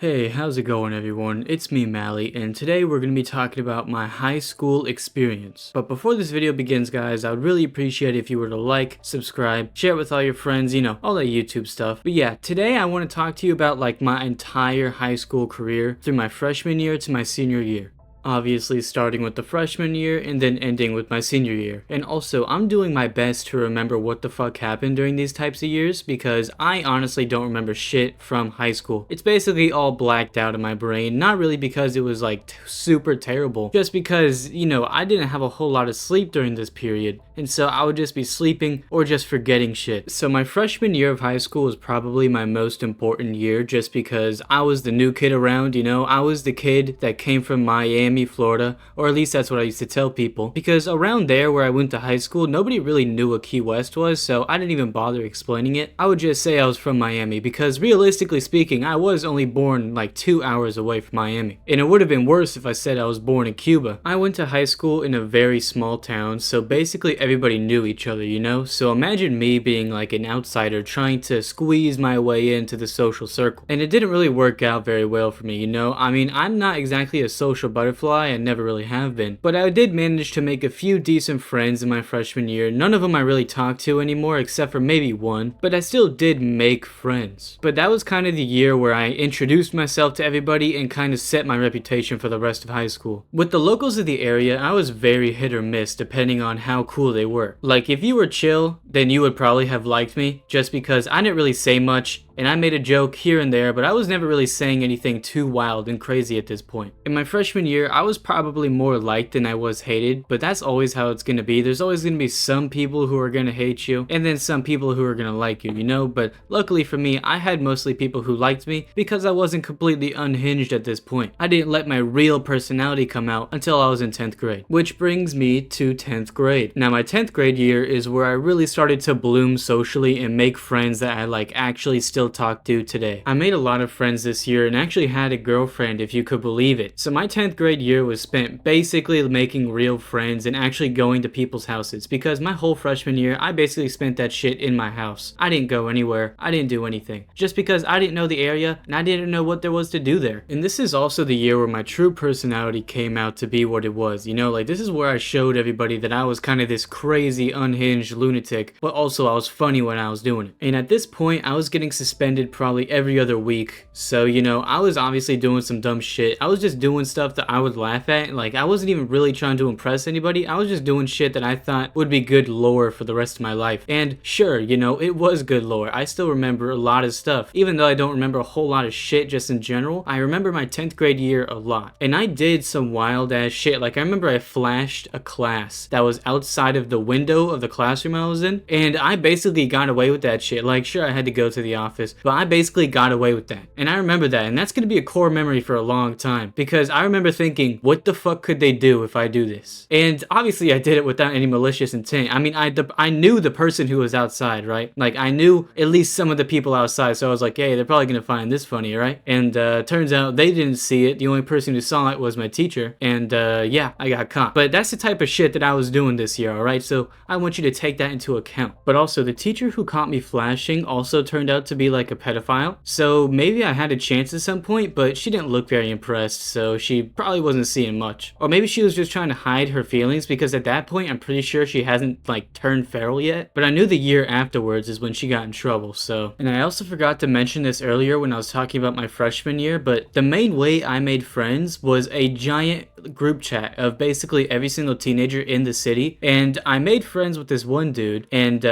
Hey, how's it going everyone? It's me, Mally, and today we're going to be talking about my high school experience. But before this video begins, guys, I would really appreciate it if you were to like, subscribe, share it with all your friends, all that YouTube stuff. But yeah, today I want to talk to you about my entire high school career through my freshman year to my senior year. Obviously starting with the freshman year and then ending with my senior year. And also, I'm doing my best to remember what the fuck happened during these types of years because I honestly don't remember shit from high school. It's basically all blacked out in my brain, not really because it was super terrible, just because, I didn't have a whole lot of sleep during this period. And so I would just be sleeping or just forgetting shit. So my freshman year of high school was probably my most important year just because I was the new kid around, I was the kid that came from Miami, Florida, or at least that's what I used to tell people. Because around there where I went to high school, nobody really knew what Key West was, so I didn't even bother explaining it. I would just say I was from Miami because realistically speaking, I was only born 2 hours away from Miami. And it would have been worse if I said I was born in Cuba. I went to high school in a very small town, so basically everybody knew each other, So imagine me being an outsider trying to squeeze my way into the social circle. And it didn't really work out very well for me, I mean, I'm not exactly a social butterfly and never really have been. But I did manage to make a few decent friends in my freshman year. None of them I really talk to anymore except for maybe one, but I still did make friends. But that was kind of the year where I introduced myself to everybody and kind of set my reputation for the rest of high school. With the locals of the area, I was very hit or miss depending on how cool they were. If you were chill, then you would probably have liked me just because I didn't really say much and I made a joke here and there, but I was never really saying anything too wild and crazy at this point. In my freshman year, I was probably more liked than I was hated, but that's always how it's gonna be. There's always gonna be some people who are gonna hate you, and then some people who are gonna like you, But luckily for me, I had mostly people who liked me because I wasn't completely unhinged at this point. I didn't let my real personality come out until I was in 10th grade. Which brings me to 10th grade. Now my 10th grade year is where I really started to bloom socially and make friends that I actually still talk to today. I made a lot of friends this year and actually had a girlfriend, if you could believe it. So my 10th grade year was spent basically making real friends and actually going to people's houses because my whole freshman year I basically spent that shit in my house. I didn't go anywhere. I didn't do anything. Just because I didn't know the area and I didn't know what there was to do there. And this is also the year where my true personality came out to be what it was. This is where I showed everybody that I was kind of this crazy unhinged lunatic, but also I was funny when I was doing it. And at this point I was getting suspended probably every other week. So, I was obviously doing some dumb shit. I was just doing stuff that I would laugh at. I wasn't even really trying to impress anybody. I was just doing shit that I thought would be good lore for the rest of my life. And sure, it was good lore. I still remember a lot of stuff. Even though I don't remember a whole lot of shit just in general, I remember my 10th grade year a lot. And I did some wild ass shit. I remember I flashed a class that was outside of the window of the classroom I was in. And I basically got away with that shit. Sure, I had to go to the office, but I basically got away with that. And I remember that, and that's gonna be a core memory for a long time because I remember thinking, what the fuck could they do if I do this? And obviously I did it without any malicious intent. I mean, I knew the person who was outside, right? I knew at least some of the people outside, so I was like, hey, they're probably gonna find this funny, right? And turns out they didn't see it. The only person who saw it was my teacher, and yeah, I got caught. But that's the type of shit that I was doing this year, alright? So I want you to take that into account. But also, the teacher who caught me flashing also turned out to be a pedophile. So maybe I had a chance at some point, but she didn't look very impressed, so she probably wasn't seeing much. Or maybe she was just trying to hide her feelings because at that point I'm pretty sure she hasn't turned feral yet. But I knew the year afterwards is when she got in trouble, so. And I also forgot to mention this earlier when I was talking about my freshman year, but the main way I made friends was a giant group chat of basically every single teenager in the city. And I made friends with this one dude, and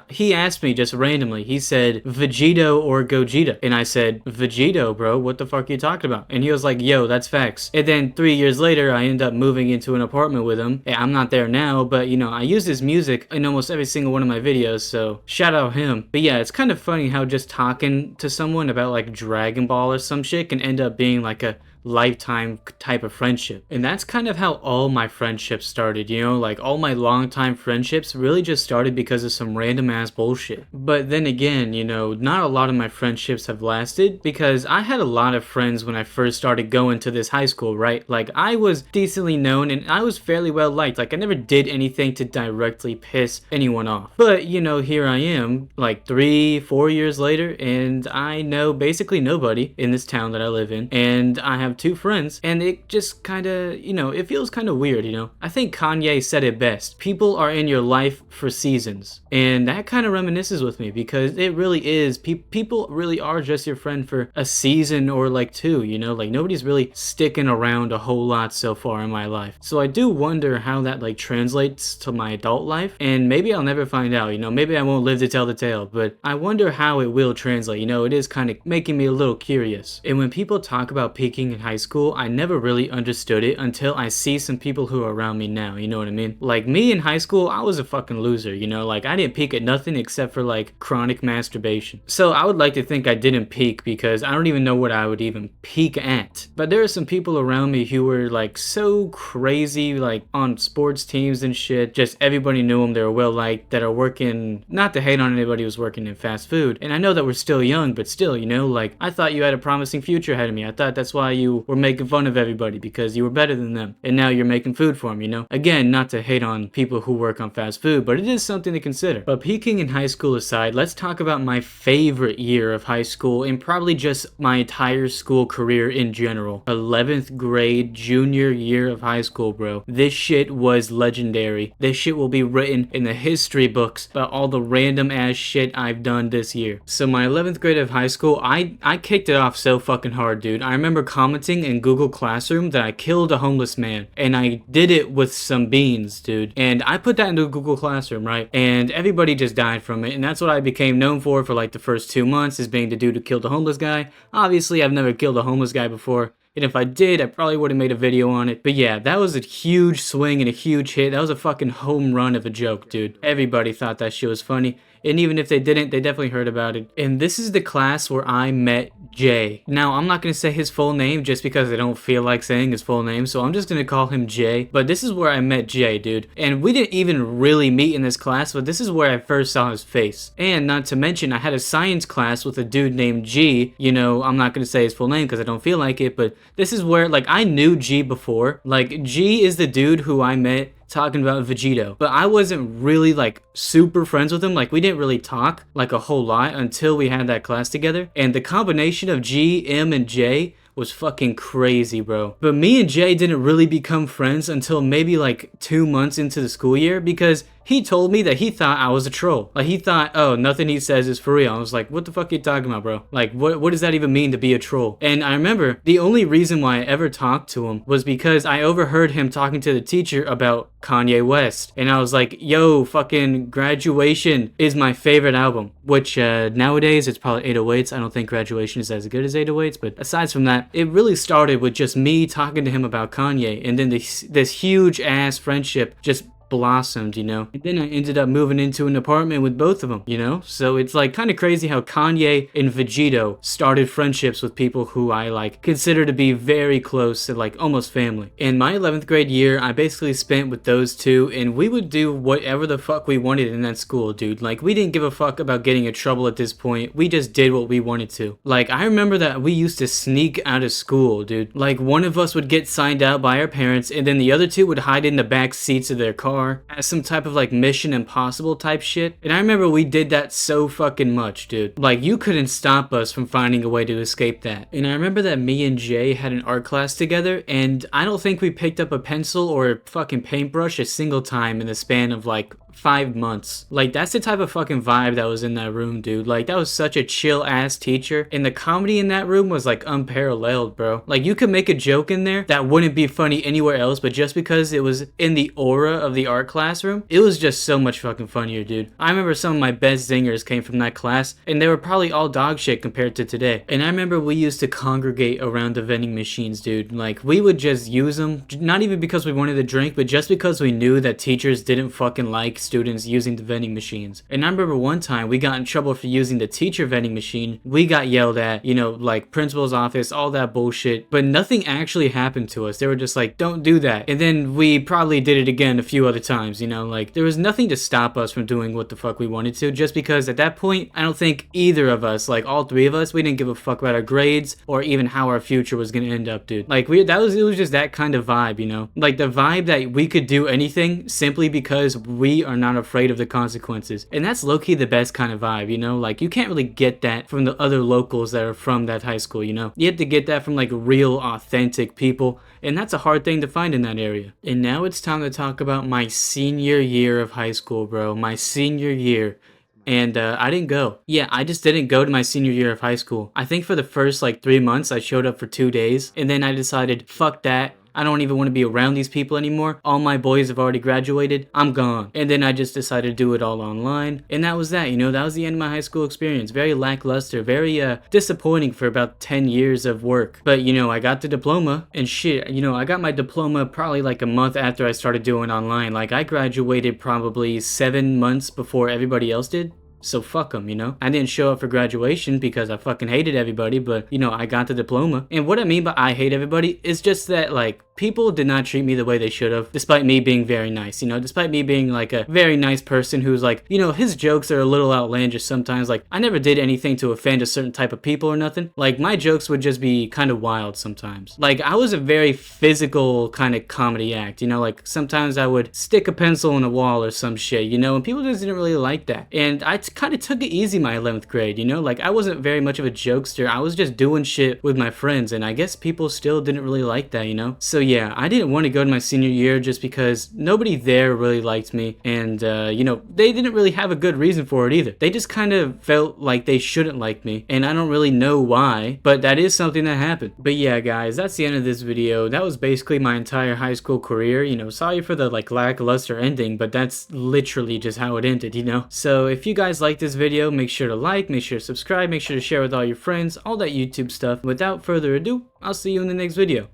he asked me just randomly, he said, Vegito or Gogeta? And I said, Vegito, bro, what the fuck are you talking about? And he was like, yo, that's facts. And then 3 years later, I ended up moving into an apartment with him. I'm not there now, but I use his music in almost every single one of my videos, so shout out him. But yeah, it's kind of funny how just talking to someone about Dragon Ball or some shit can end up being a lifetime type of friendship. And that's kind of how all my friendships started, you know, like all my longtime friendships really just started because of some random ass bullshit. But then again, you know, not a lot of my friendships have lasted because I had a lot of friends when I first started going to this high school, right? Like I was decently known and I was fairly well liked. Like I never did anything to directly piss anyone off. But you know, here I am like 3-4 years later and I know basically nobody in this town that I live in, and I have 2 friends, and it just kind of, you know, it feels kind of weird, you know. I think Kanye said it best: people are in your life for seasons, and that kind of reminisces with me because it really is. People really are just your friend for a season or like 2, you know, like nobody's really sticking around a whole lot so far in my life. So I do wonder how that like translates to my adult life, and maybe I'll never find out, you know, maybe I won't live to tell the tale, but I wonder how it will translate. You know, it is kind of making me a little curious. And when people talk about peaking in high school, I never really understood it until I see some people who are around me now, you know what I mean? Like me in high school, I was a fucking loser, you know, like I didn't peak at nothing except for like chronic masturbation. So I would like to think I didn't peak because I don't even know what I would even peak at. But there are some people around me who were like so crazy, like on sports teams and shit, just everybody knew them, they were well liked, that are working, not to hate on anybody who's working in fast food, and I know that we're still young, but still, you know, like I thought you had a promising future ahead of me. I thought that's why you were making fun of everybody, because you were better than them, and now you're making food for them, you know. Again, not to hate on people who work on fast food, but it is something to consider. But peaking in high school aside, let's talk about my favorite year of high school and probably just my entire school career in general. 11th grade, junior year of high school, bro. This shit was legendary. This shit will be written in the history books about all the random ass shit I've done this year. So my 11th grade of high school, I kicked it off so fucking hard, dude. I remember commenting in Google Classroom that I killed a homeless man, and I did it with some beans, dude. And I put that into Google Classroom, right? And everybody just died from it, and that's what I became known for like the first 2 months, is being the dude who killed a homeless guy. Obviously, I've never killed a homeless guy before, and if I did, I probably would have made a video on it. But yeah, that was a huge swing and a huge hit. That was a fucking home run of a joke, dude. Everybody thought that shit was funny. And even if they didn't, they definitely heard about it. And this is the class where I met Jay. Now, I'm not going to say his full name just because I don't feel like saying his full name, so I'm just going to call him Jay. But this is where I met Jay, dude. And we didn't even really meet in this class, but this is where I first saw his face. And not to mention, I had a science class with a dude named G. You know, I'm not going to say his full name because I don't feel like it, but this is where, like, I knew G before. Like, G is the dude who I met talking about Vegito, but I wasn't really like super friends with him. Like we didn't really talk like a whole lot until we had that class together, and the combination of G, M, and J was fucking crazy, bro. But me and Jay didn't really become friends until maybe like 2 months into the school year, because he told me that he thought I was a troll. Like he thought, oh, nothing he says is for real. I was like, what the fuck are you talking about, bro? Like, what does that even mean to be a troll? And I remember the only reason why I ever talked to him was because I overheard him talking to the teacher about Kanye West. And I was like, yo, fucking Graduation is my favorite album. Which nowadays it's probably 808s. I don't think Graduation is as good as 808s. But aside from that, it really started with just me talking to him about Kanye. And then this huge ass friendship just blossomed, you know. And then I ended up moving into an apartment with both of them, you know. So it's like kind of crazy how Kanye and Vegito started friendships with people who I like consider to be very close and like almost family. In my 11th grade year, I basically spent with those two, and we would do whatever the fuck we wanted in that school, dude. Like we didn't give a fuck about getting in trouble at this point. We just did what we wanted to. Like I remember that we used to sneak out of school, dude. Like one of us would get signed out by our parents, and then the other two would hide in the back seats of their car as some type of like Mission Impossible type shit. And I remember we did that so fucking much, dude. Like you couldn't stop us from finding a way to escape that. And I remember that me and Jay had an art class together, and I don't think we picked up a pencil or a fucking paintbrush a single time in the span of like 5 months. Like that's the type of fucking vibe that was in that room, dude. Like that was such a chill ass teacher, and the comedy in that room was like unparalleled, bro. Like you could make a joke in there that wouldn't be funny anywhere else, but just because it was in the aura of the art classroom, it was just so much fucking funnier, dude. I remember some of my best zingers came from that class, and they were probably all dog shit compared to today. And I remember we used to congregate around the vending machines, dude. Like we would just use them, not even because we wanted to drink, but just because we knew that teachers didn't fucking like students using the vending machines. And I remember one time we got in trouble for using the teacher vending machine. We got yelled at, you know, like principal's office, all that bullshit, but nothing actually happened to us. They were just like, don't do that. And then we probably did it again a few other times, you know, like there was nothing to stop us from doing what the fuck we wanted to, just because at that point, I don't think either of us, like all three of us, we didn't give a fuck about our grades or even how our future was gonna end up, dude. Like it was just that kind of vibe, you know, like the vibe that we could do anything simply because we are not afraid of the consequences. And that's low-key the best kind of vibe, you know, like you can't really get that from the other locals that are from that high school, you know. You have to get that from like real authentic people, and that's a hard thing to find in that area. And now it's time to talk about my senior year of high school, bro. My senior year. And I didn't go. Yeah, I just didn't go to my senior year of high school. I think for the first like 3 months I showed up for 2 days, and then I decided, fuck that, I don't even want to be around these people anymore. All my boys have already graduated. I'm gone. And then I just decided to do it all online. And that was that, you know, that was the end of my high school experience. Very lackluster, very disappointing for about 10 years of work. But, you know, I got the diploma and shit, you know, I got my diploma probably like a month after I started doing online. Like I graduated probably 7 months before everybody else did. So fuck them, you know? I didn't show up for graduation because I fucking hated everybody, but, you know, I got the diploma. And what I mean by I hate everybody is just that, like, people did not treat me the way they should have, despite me being very nice, you know, despite me being like a very nice person who's like, you know, his jokes are a little outlandish sometimes. Like, I never did anything to offend a certain type of people or nothing. Like, my jokes would just be kind of wild sometimes. Like, I was a very physical kind of comedy act, you know, like sometimes I would stick a pencil on a wall or some shit, you know, and people just didn't really like that. And I kind of took it easy my 11th grade, you know, like I wasn't very much of a jokester. I was just doing shit with my friends, and I guess people still didn't really like that, you know? So yeah, I didn't want to go to my senior year just because nobody there really liked me, and you know, they didn't really have a good reason for it either. They just kind of felt like they shouldn't like me, and I don't really know why, but that is something that happened. But yeah, guys, that's the end of this video. That was basically my entire high school career, you know. Sorry for the like lackluster ending, but that's literally just how it ended, you know. So if you guys like this video, make sure to like, make sure to subscribe, make sure to share with all your friends, all that YouTube stuff. Without further ado, I'll see you in the next video.